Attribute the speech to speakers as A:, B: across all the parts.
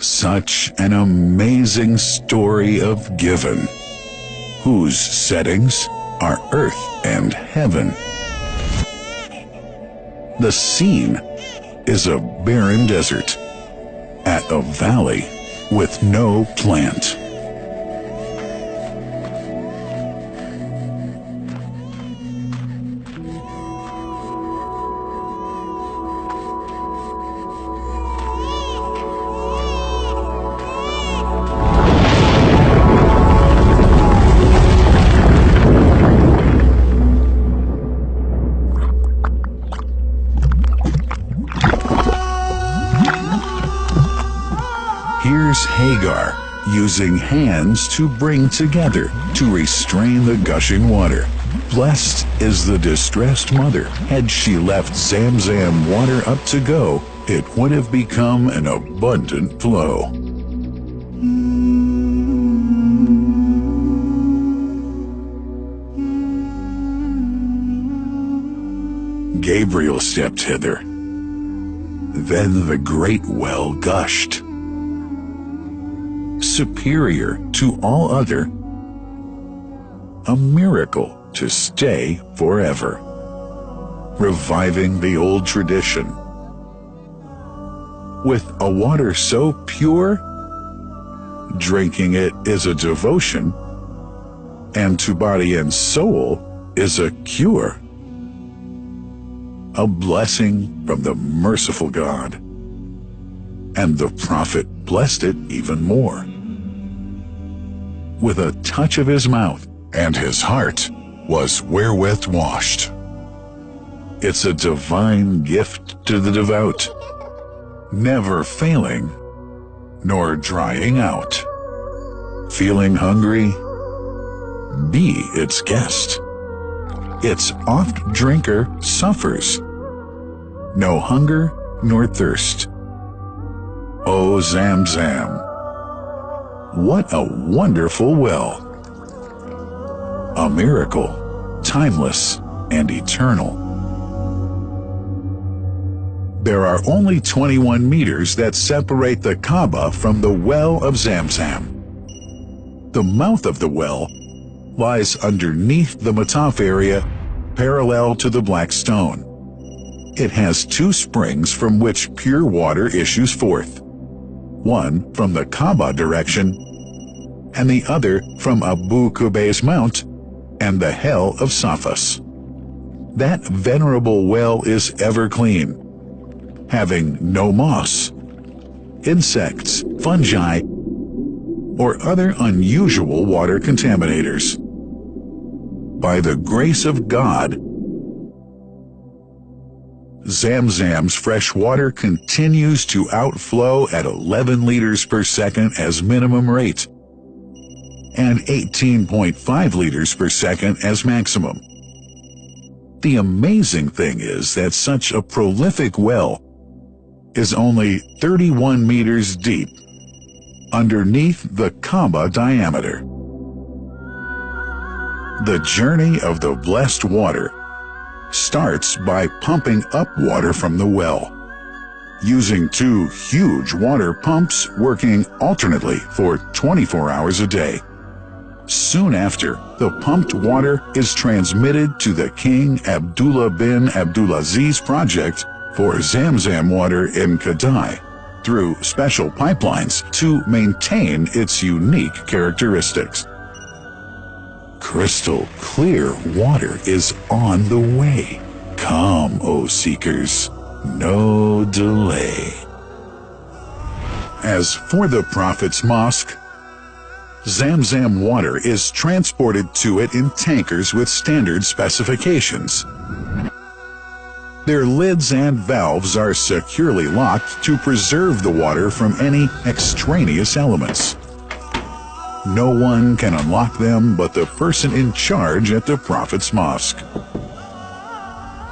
A: Such an amazing story of giving, whose settings are earth and heaven. The scene is a barren desert at a valley with no plant. Here's Hagar using hands to bring together to restrain the gushing water. Blessed is the distressed mother. Had she left Zamzam water up to go, it would have become an abundant flow. Gabriel stepped hither. Then the great well gushed. Superior to all other, a miracle to stay forever, reviving the old tradition. With a water so pure, drinking it is a devotion, and to body and soul is a cure, a blessing from the merciful God. And the prophet blessed it even more. With a touch of his mouth, and his heart was wherewith washed. It's a divine gift to the devout, never failing, nor drying out. Feeling hungry? Be its guest. Its oft-drinker suffers, no hunger nor thirst. O Zamzam, what a wonderful well! A miracle, timeless and eternal. There are only 21 meters that separate the Kaaba from the well of Zamzam. The mouth of the well lies underneath the Mataf area, parallel to the Black Stone. It has two springs from which pure water issues forth. One from the Kaaba direction, and the other from Abu Qubay's Mount and the Hell of Safas. That venerable well is ever clean, having no moss, insects, fungi, or other unusual water contaminators. By the grace of God, Zamzam's fresh water continues to outflow at 11 liters per second as minimum rate, and 18.5 liters per second as maximum. The amazing thing is that such a prolific well is only 31 meters deep, underneath the Kaaba diameter. The journey of the blessed water starts by pumping up water from the well, using two huge water pumps working alternately for 24 hours a day. Soon after, the pumped water is transmitted to the King Abdullah bin Abdulaziz project for Zamzam water in Kadai through special pipelines to maintain its unique characteristics. Crystal clear water is on the way. Come, O seekers, no delay. As for the Prophet's Mosque, Zamzam water is transported to it in tankers with standard specifications. Their lids and valves are securely locked to preserve the water from any extraneous elements. No one can unlock them but the person in charge at the Prophet's Mosque.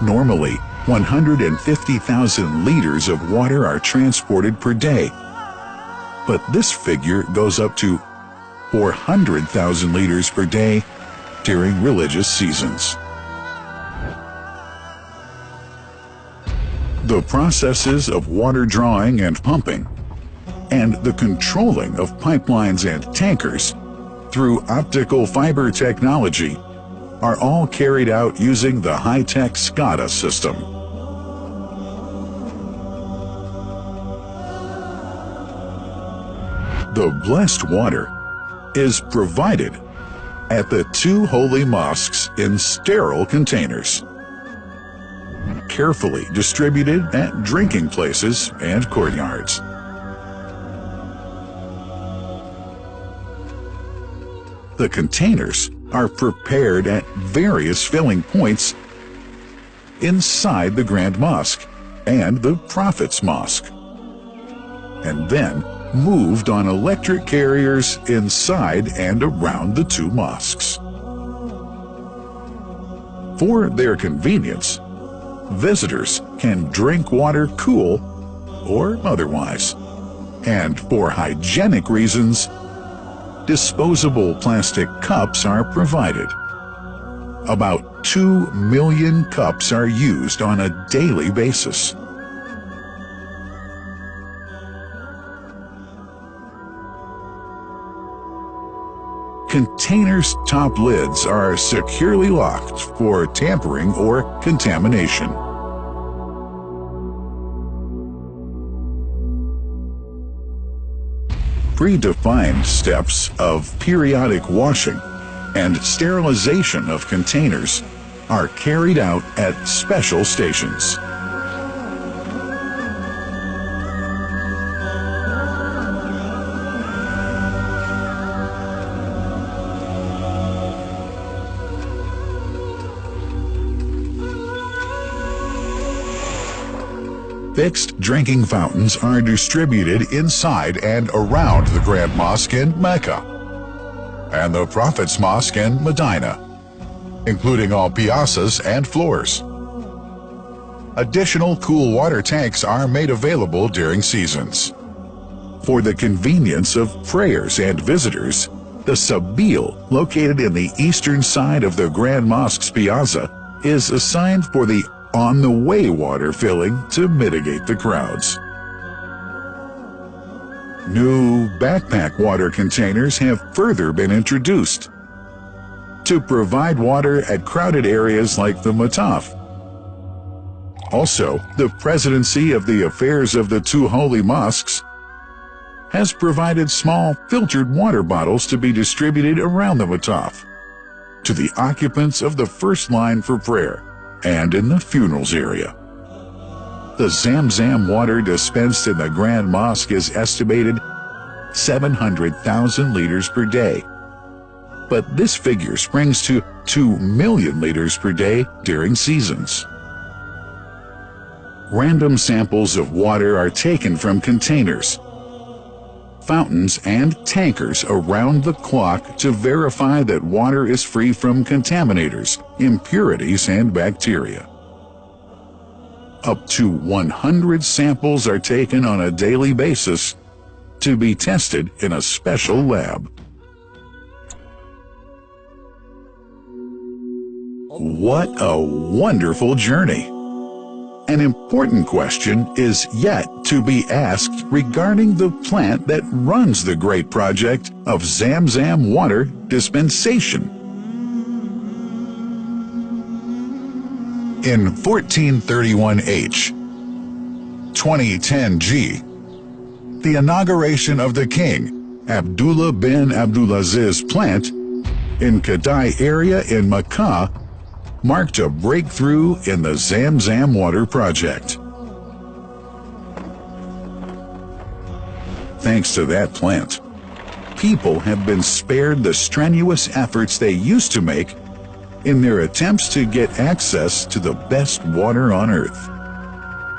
A: Normally, 150,000 liters of water are transported per day, but this figure goes up to 400,000 liters per day during religious seasons. The processes of water drawing and pumping and the controlling of pipelines and tankers through optical fiber technology are all carried out using the high-tech SCADA system. The blessed water is provided at the two holy mosques in sterile containers, carefully distributed at drinking places and courtyards. The containers are prepared at various filling points inside the Grand Mosque and the Prophet's Mosque, and then moved on electric carriers inside and around the two mosques. For their convenience, visitors can drink water cool or otherwise, and for hygienic reasons, disposable plastic cups are provided. About 2 million cups are used on a daily basis. Containers' top lids are securely locked for tampering or contamination. Predefined steps of periodic washing and sterilization of containers are carried out at special stations. Fixed drinking fountains are distributed inside and around the Grand Mosque in Mecca and the Prophet's Mosque in Medina, including all piazzas and floors. Additional cool water tanks are made available during seasons. For the convenience of prayers and visitors, the Sabil, located in the eastern side of the Grand Mosque's piazza, is assigned for the on-the-way water filling to mitigate the crowds. New backpack water containers have further been introduced to provide water at crowded areas like the Mataf. Also, the Presidency of the Affairs of the Two Holy Mosques has provided small filtered water bottles to be distributed around the Mataf to the occupants of the first line for prayer and in the funerals area. The Zamzam water dispensed in the Grand Mosque is estimated 700,000 liters per day, but this figure springs to 2 million liters per day during seasons. Random samples of water are taken from containers, fountains, and tankers around the clock to verify that water is free from contaminators, impurities, and bacteria. Up to 100 samples are taken on a daily basis to be tested in a special lab. What a wonderful journey! An important question is yet to be asked regarding the plant that runs the great project of Zamzam water dispensation. In 1431H, 2010G, the inauguration of the king, Abdullah bin Abdulaziz plant in Kadai area in Makkah marked a breakthrough in the Zamzam water project. Thanks to that plant, people have been spared the strenuous efforts they used to make in their attempts to get access to the best water on earth.